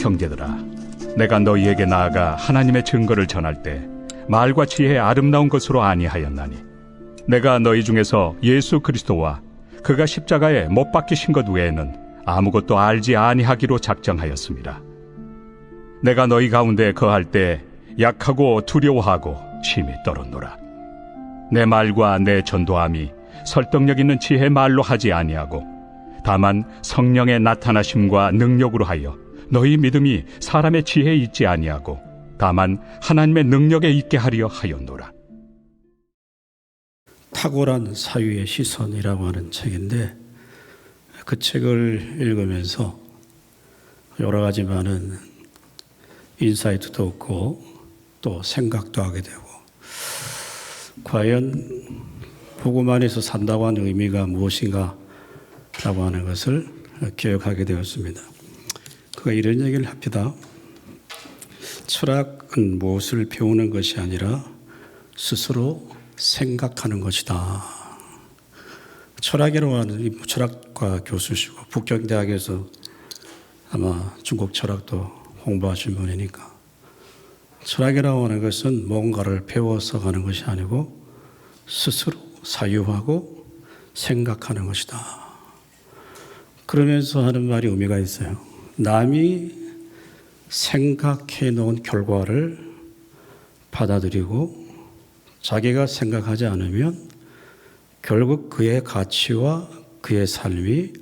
형제들아, 내가 너희에게 나아가 하나님의 증거를 전할 때 말과 지혜의 아름다운 것으로 아니하였나니, 내가 너희 중에서 예수 그리스도와 그가 십자가에 못 박히신 것 외에는 아무것도 알지 아니하기로 작정하였습니다. 내가 너희 가운데 거할 때 약하고 두려워하고 심히 떨었노라. 내 말과 내 전도함이 설득력 있는 지혜의 말로 하지 아니하고 다만 성령의 나타나심과 능력으로 하여 너희 믿음이 사람의 지혜에 있지 아니하고 다만 하나님의 능력에 있게 하려 하였노라. 탁월한 사유의 시선이라고 하는 책인데, 그 책을 읽으면서 여러 가지 많은 인사이트도 얻고 또 생각도 하게 되고, 과연 복음 안에서 산다고 하는 의미가 무엇인가 라고 하는 것을 기억하게 되었습니다. 그가 이런 얘기를 합니다. 철학은 무엇을 배우는 것이 아니라 스스로 생각하는 것이다. 철학이라고 하는 철학과 교수시고 북경대학에서 아마 중국 철학도 공부하신 분이니까, 철학이라고 하는 것은 뭔가를 배워서 가는 것이 아니고 스스로 사유하고 생각하는 것이다. 그러면서 하는 말이 의미가 있어요. 남이 생각해 놓은 결과를 받아들이고 자기가 생각하지 않으면 결국 그의 가치와 그의 삶이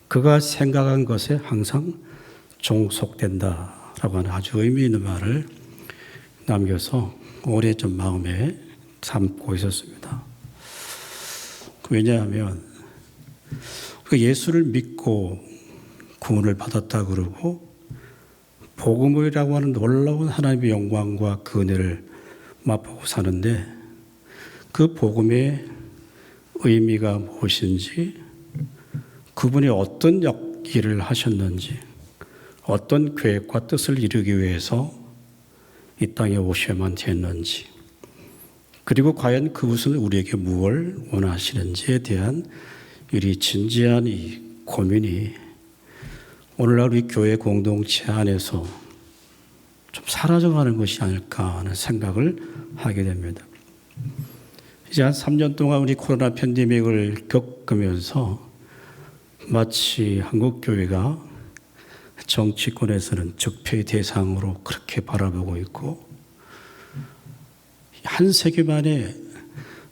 그가 생각한 것에 항상 종속된다라고 하는 아주 의미 있는 말을 남겨서 오래 좀 마음에 담고 있었습니다. 왜냐하면 그 예수를 믿고 구원을 받았다 그러고 복음이라고 하는 놀라운 하나님의 영광과 그 은혜를 맛보고 사는데, 그 복음의 의미가 무엇인지, 그분이 어떤 일을 하셨는지, 어떤 계획과 뜻을 이루기 위해서 이 땅에 오셔야만 됐는지, 그리고 과연 그것은 우리에게 무엇을 원하시는지에 대한 우리 진지한 이 고민이 오늘날 우리 교회 공동체 안에서 좀 사라져가는 것이 아닐까 하는 생각을 하게 됩니다. 이제 한 3년 동안 우리 코로나 팬데믹을 겪으면서 마치 한국교회가 정치권에서는 적폐의 대상으로 그렇게 바라보고 있고, 한 세기 만에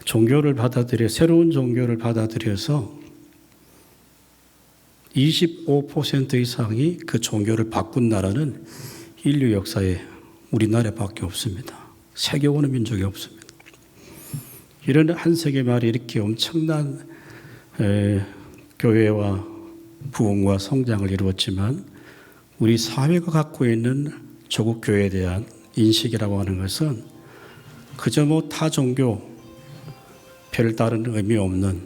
종교를 받아들여, 새로운 종교를 받아들여서 25% 이상이 그 종교를 바꾼 나라는 인류 역사에 우리나라밖에 없습니다. 세계 어느 민족이 없습니다. 이런 한 세기 말에 이렇게 엄청난 교회와 부흥과 성장을 이루었지만, 우리 사회가 갖고 있는 조국 교회에 대한 인식이라고 하는 것은 그저 타 종교 별다른 의미 없는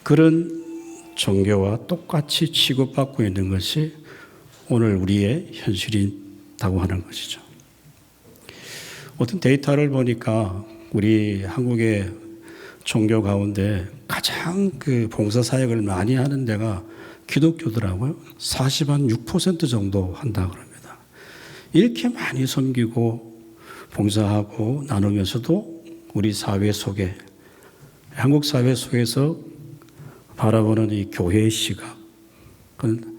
그런 종교와 똑같이 취급받고 있는 것이 오늘 우리의 현실이라고 하는 것이죠. 어떤 데이터를 보니까 우리 한국의 종교 가운데 가장 그 봉사사역을 많이 하는 데가 기독교더라고요. 46% 정도 한다 그럽니다. 이렇게 많이 섬기고 봉사하고 나누면서도 우리 사회 속에, 한국 사회 속에서 바라보는 이 교회의 시각은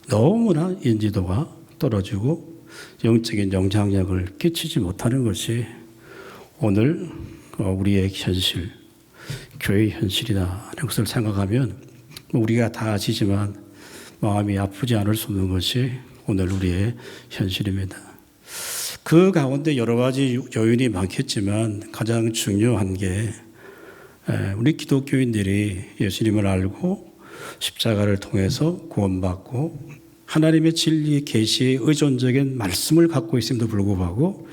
너무나 인지도가 떨어지고 영적인 영향력을 끼치지 못하는 것이 오늘 우리의 현실, 교회의 현실이다 하는 것을 생각하면 우리가 다 아시지만 마음이 아프지 않을 수 없는 것이 오늘 우리의 현실입니다. 그 가운데 여러 가지 요인이 많겠지만 가장 중요한 게 우리 기독교인들이 예수님을 알고 십자가를 통해서 구원받고 하나님의 진리 계시의 의존적인 말씀을 갖고 있음에도 불구하고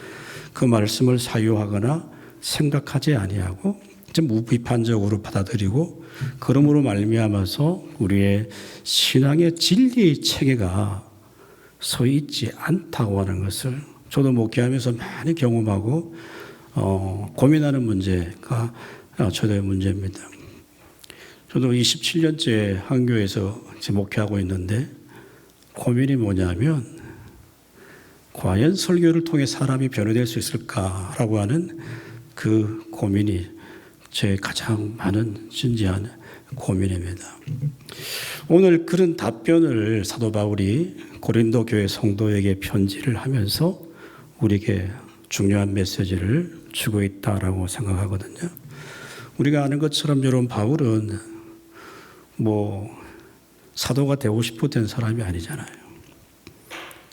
그 말씀을 사유하거나 생각하지 아니하고 무비판적으로 받아들이고, 그러므로 말미암아서 우리의 신앙의 진리의 체계가 서 있지 않다고 하는 것을 저도 목회하면서 많이 경험하고 고민하는 문제가 저의 문제입니다. 저도 27년째 한교에서 목회하고 있는데 고민이 뭐냐면 과연 설교를 통해 사람이 변화될 수 있을까라고 하는 그 고민이 제 가장 많은 진지한 고민입니다. 오늘 그런 답변을 사도 바울이 고린도 교회 성도에게 편지를 하면서 우리에게 중요한 메시지를 주고 있다라고 생각하거든요. 우리가 아는 것처럼 여러분 바울은 사도가 되고 싶어 된 사람이 아니잖아요.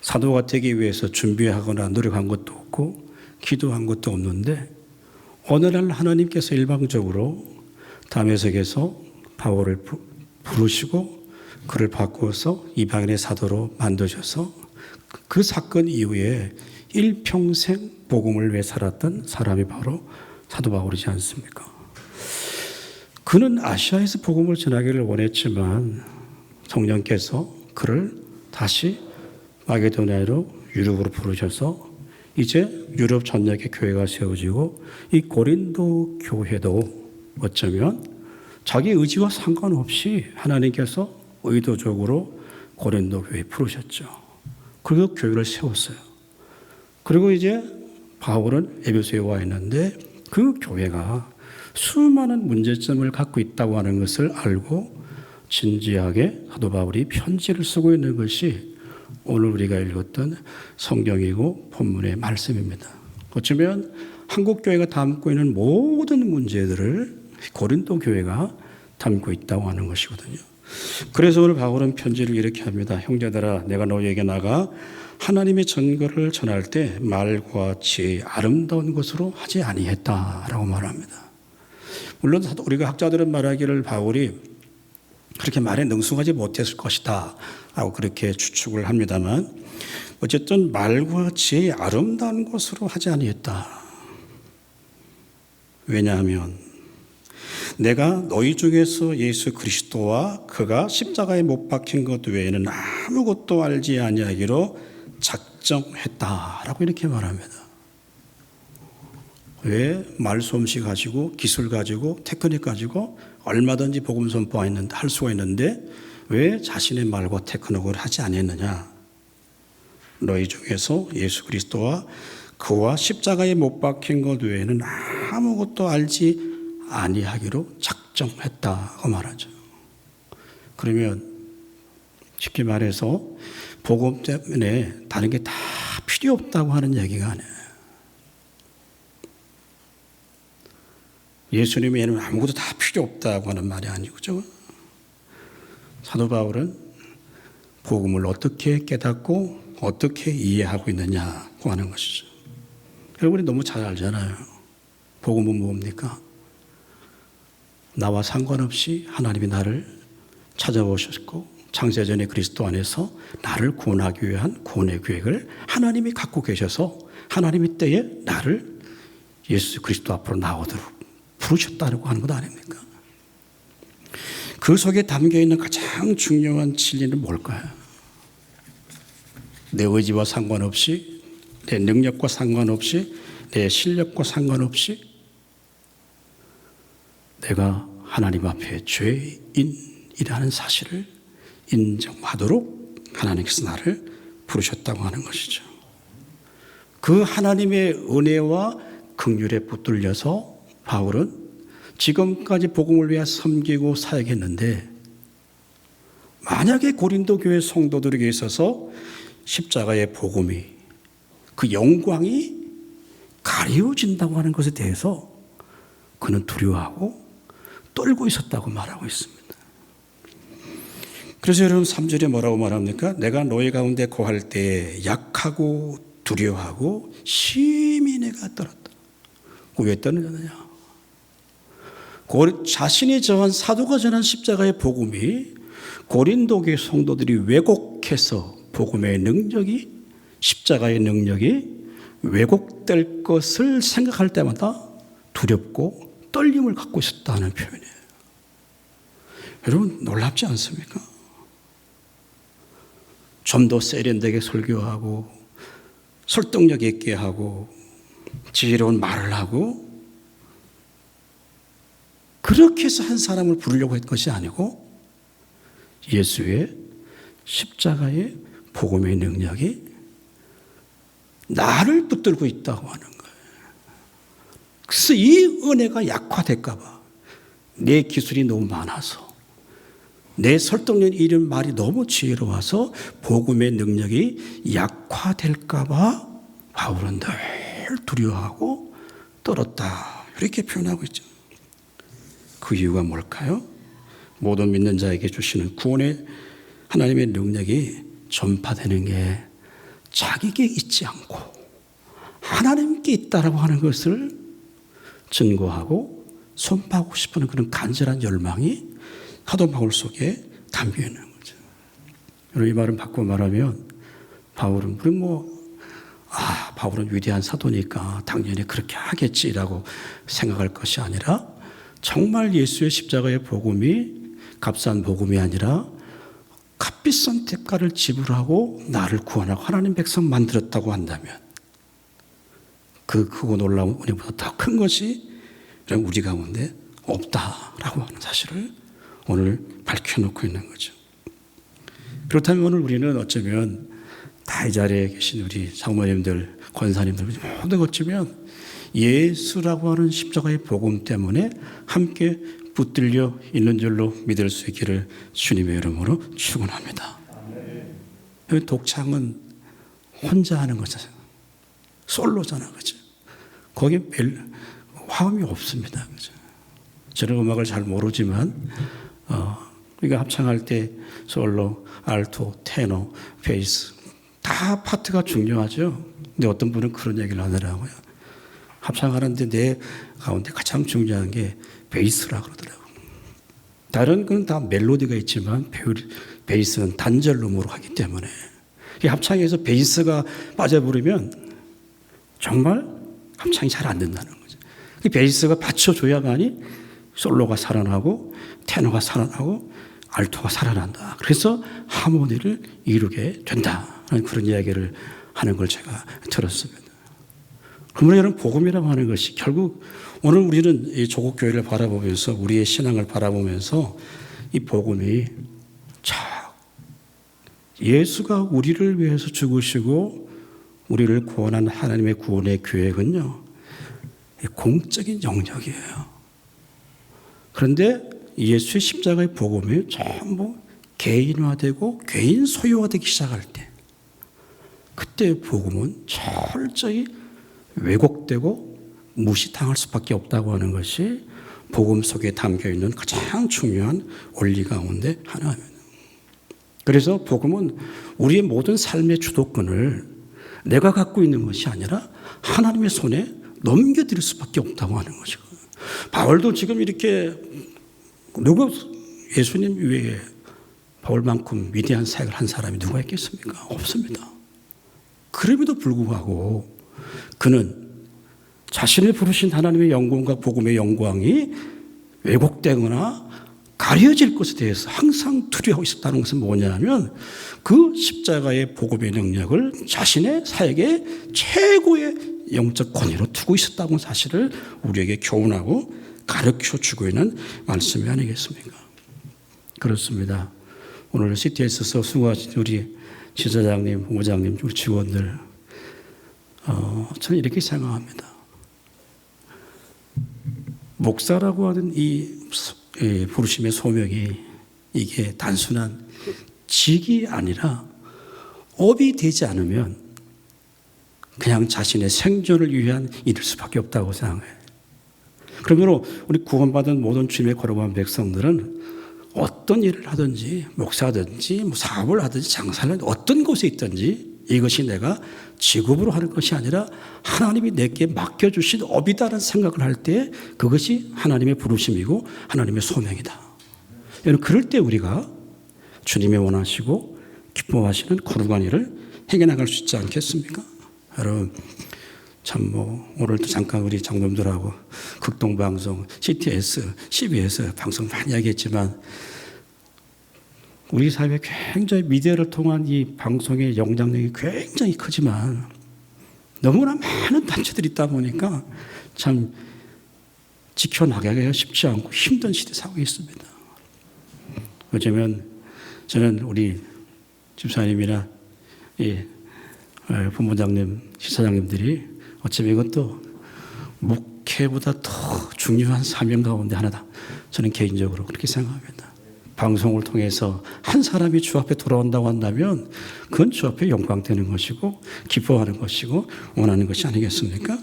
사도가 되기 위해서 준비하거나 노력한 것도 없고 기도한 것도 없는데 어느 날 하나님께서 일방적으로 다메섹에서 바울을 부르시고 그를 바꾸어서 이방인의 사도로 만드셔서 그 사건 이후에 일평생 복음을 위해 살았던 사람이 바로 사도 바울이지 않습니까? 그는 아시아에서 복음을 전하기를 원했지만 성령께서 그를 다시 마게도냐로 유럽으로 부르셔서 이제 유럽 전역의 교회가 세워지고 이 고린도 교회도 어쩌면 자기 의지와 상관없이 하나님께서 의도적으로 고린도 교회에 부르셨죠. 그리고 교회를 세웠어요. 그리고 이제 바울은 에베소에 와 있는데 그 교회가 수많은 문제점을 갖고 있다고 하는 것을 알고 진지하게 사도 바울이 편지를 쓰고 있는 것이 오늘 우리가 읽었던 성경이고 본문의 말씀입니다. 어쩌면 한국 교회가 담고 있는 모든 문제들을 고린도 교회가 담고 있다고 하는 것이거든요. 그래서 오늘 바울은 편지를 이렇게 합니다. 형제들아, 내가 너희에게 나가 하나님의 전거를 전할 때 말과 지혜 아름다운 것으로 하지 아니했다라고 말합니다. 물론 우리가 학자들은 말하기를 바울이 그렇게 말에 능숙하지 못했을 것이다 라고 그렇게 추측을 합니다만 어쨌든 말과 지혜의 아름다운 것으로 하지 아니했다. 왜냐하면 내가 너희 중에서 예수 그리스도와 그가 십자가에 못 박힌 것 외에는 아무것도 알지 아니하기로 작정했다라고 이렇게 말합니다. 왜 말솜씨 가지고 기술 가지고 테크닉 가지고 얼마든지 복음 선포할 수가 있는데 왜 자신의 말과 테크닉을 하지 아니했느냐? 너희 중에서 예수 그리스도와 그와 십자가에 못 박힌 것 외에는 아무것도 알지 아니하기로 작정했다고 말하죠. 그러면 쉽게 말해서 복음 때문에 다른 게 다 필요 없다고 하는 얘기가 아니에요. 예수님에는 아무것도 다 필요 없다고 하는 말이 아니고, 그죠? 사도 바울은 복음을 어떻게 깨닫고 어떻게 이해하고 있느냐고 하는 것이죠. 여러분이 너무 잘 알잖아요. 복음은 뭡니까? 나와 상관없이 하나님이 나를 찾아오셨고 창세전에 그리스도 안에서 나를 구원하기 위한 구원의 계획을 하나님이 갖고 계셔서 하나님의 때에 나를 예수 그리스도 앞으로 나오도록 부르셨다고 하는 것 아닙니까? 그 속에 담겨있는 가장 중요한 진리는 뭘까요? 내 의지와 상관없이, 내 능력과 상관없이, 내 실력과 상관없이 내가 하나님 앞에 죄인이라는 사실을 인정하도록 하나님께서 나를 부르셨다고 하는 것이죠. 그 하나님의 은혜와 긍휼에 붙들려서 바울은 지금까지 복음을 위해 섬기고 사역했는데 만약에 고린도 교회 성도들에게 있어서 십자가의 복음이 그 영광이 가려진다고 하는 것에 대해서 그는 두려워하고 떨고 있었다고 말하고 있습니다. 그래서 여러분 3절에 뭐라고 말합니까? 내가 너희 가운데 거할 때 약하고 두려워하고 심히 내가 떨었다. 왜 떨느냐? 자신이 전한 사도가 전한 십자가의 복음이 고린도교회 성도들이 왜곡해서 복음의 능력이 십자가의 능력이 왜곡될 것을 생각할 때마다 두렵고 떨림을 갖고 있었다는 표현이에요. 여러분 놀랍지 않습니까? 좀 더 세련되게 설교하고 설득력 있게 하고 지혜로운 말을 하고 그렇게 해서 한 사람을 부르려고 했던 것이 아니고 예수의 십자가의 복음의 능력이 나를 붙들고 있다고 하는 거예요. 그래서 이 은혜가 약화될까 봐, 내 기술이 너무 많아서, 내 설득력 이런 말이 너무 지혜로워서 복음의 능력이 약화될까 봐 바울은 늘 두려워하고 떨었다, 이렇게 표현하고 있죠. 그 이유가 뭘까요? 모든 믿는 자에게 주시는 구원의 하나님의 능력이 전파되는 게 자기에게 있지 않고 하나님께 있다라고 하는 것을 증거하고 선포하고 싶은 그런 간절한 열망이 사도 바울 속에 담겨 있는 거죠. 여러분, 이 말은 바꿔 말하면 바울은 바울은 위대한 사도니까 당연히 그렇게 하겠지라고 생각할 것이 아니라, 정말 예수의 십자가의 복음이 값싼 복음이 아니라 값비싼 대가를 지불하고 나를 구원하고 하나님 백성 만들었다고 한다면 그 크고 놀라운 은혜보다 더 큰 것이 우리 가운데 없다라고 하는 사실을 오늘 밝혀놓고 있는 거죠. 그렇다면 오늘 우리는 어쩌면 다 이 자리에 계신 우리 장모님들, 권사님들 모두 어쩌면 예수라고 하는 십자가의 복음 때문에 함께 붙들려 있는 줄로 믿을 수 있기를 주님의 이름으로 축원합니다. 독창은 혼자 하는 거잖아요. 솔로잖아, 그죠? 거기에 화음이 없습니다, 그죠? 저는 음악을 잘 모르지만, 우리가 합창할 때 솔로, 알토, 테너, 베이스 다 파트가 중요하죠. 근데 어떤 분은 그런 얘기를 하더라고요. 합창하는데 내 가운데 가장 중요한 게 베이스라고 그러더라고요. 다른 건 다 멜로디가 있지만 베이스는 단절음으로 하기 때문에 이 합창에서 베이스가 빠져버리면 정말 합창이 잘 안 된다는 거죠. 이 베이스가 받쳐줘야만이 솔로가 살아나고 테너가 살아나고 알토가 살아난다. 그래서 하모니를 이루게 된다는 그런 이야기를 하는 걸 제가 들었습니다. 그러므로 여러분, 복음이라고 하는 것이 결국 오늘 우리는 이 조국 교회를 바라보면서, 우리의 신앙을 바라보면서 이 복음이 예수가 우리를 위해서 죽으시고 우리를 구원한 하나님의 구원의 계획은요, 공적인 영역이에요. 그런데 예수의 십자가의 복음이 전부 개인화되고 개인 소유화되기 시작할 때, 그때 복음은 철저히 왜곡되고 무시당할 수밖에 없다고 하는 것이 복음 속에 담겨있는 가장 중요한 원리 가운데 하나입니다. 그래서 복음은 우리의 모든 삶의 주도권을 내가 갖고 있는 것이 아니라 하나님의 손에 넘겨드릴 수밖에 없다고 하는 거죠. 바울도 지금 이렇게 예수님 외에 바울만큼 위대한 사역을 한 사람이 누가 있겠습니까? 없습니다. 그럼에도 불구하고 그는 자신을 부르신 하나님의 영광과 복음의 영광이 왜곡되거나 가려질 것에 대해서 항상 두려워하고 있었다는 것은 뭐냐면, 그 십자가의 복음의 능력을 자신의 사역의 최고의 영적 권위로 두고 있었다는 사실을 우리에게 교훈하고 가르쳐주고 있는 말씀이 아니겠습니까? 그렇습니다. 오늘 CTS에서 수고하신 우리 지사장님, 부모장님, 우리 직원들, 저는 이렇게 생각합니다. 목사라고 하는 이 부르심의 소명이 이게 단순한 직이 아니라 업이 되지 않으면 그냥 자신의 생존을 위한 일일 수밖에 없다고 생각해요. 그러므로 우리 구원받은 모든 주님의 거룩한 백성들은 어떤 일을 하든지, 목사든지, 사업을 하든지, 장사를 하든지, 어떤 곳에 있든지 이것이 내가 직업으로 하는 것이 아니라 하나님이 내게 맡겨주신 업이다라는 생각을 할 때 그것이 하나님의 부르심이고 하나님의 소명이다. 여러분, 그럴 때 우리가 주님이 원하시고 기뻐하시는 거룩한 일을 행해나갈 수 있지 않겠습니까? 여러분, 오늘도 잠깐 우리 장로님들하고 극동방송, CTS, CBS 방송 많이 하겠지만 우리 사회에 굉장히 미디어를 통한 이 방송의 영향력이 굉장히 크지만 너무나 많은 단체들이 있다 보니까 참 지켜나가기가 쉽지 않고 힘든 시대 상황이 있습니다. 어쩌면 저는 우리 집사님이나 본부장님, 시사장님들이 어쩌면 이것도 목회보다 더 중요한 사명 가운데 하나다. 저는 개인적으로 그렇게 생각합니다. 방송을 통해서 한 사람이 주 앞에 돌아온다고 한다면 그건 주 앞에 영광되는 것이고 기뻐하는 것이고 원하는 것이 아니겠습니까?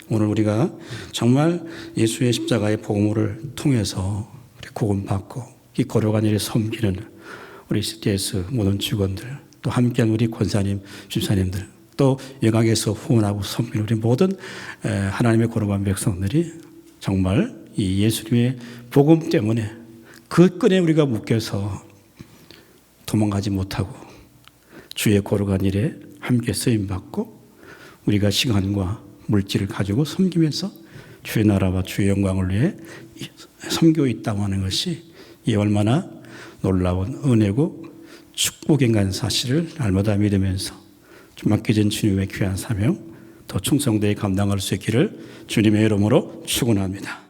오늘 우리가 정말 예수의 십자가의 복음을 통해서 구원받고 이 거룩한 일에 섬기는 우리 CTS 모든 직원들, 또 함께한 우리 권사님, 집사님들, 또 영광에서 후원하고 섬기는 우리 모든 하나님의 거룩한 백성들이 정말 이 예수님의 복음 때문에 그 끈에 우리가 묶여서 도망가지 못하고 주의 거룩한 일에 함께 쓰임받고 우리가 시간과 물질을 가지고 섬기면서 주의 나라와 주의 영광을 위해 섬기고 있다고 하는 것이 이 얼마나 놀라운 은혜고 축복인간 사실을 날마다 믿으면서 맡겨진 주님의 귀한 사명 더 충성되게 감당할 수 있기를 주님의 이름으로 축원합니다.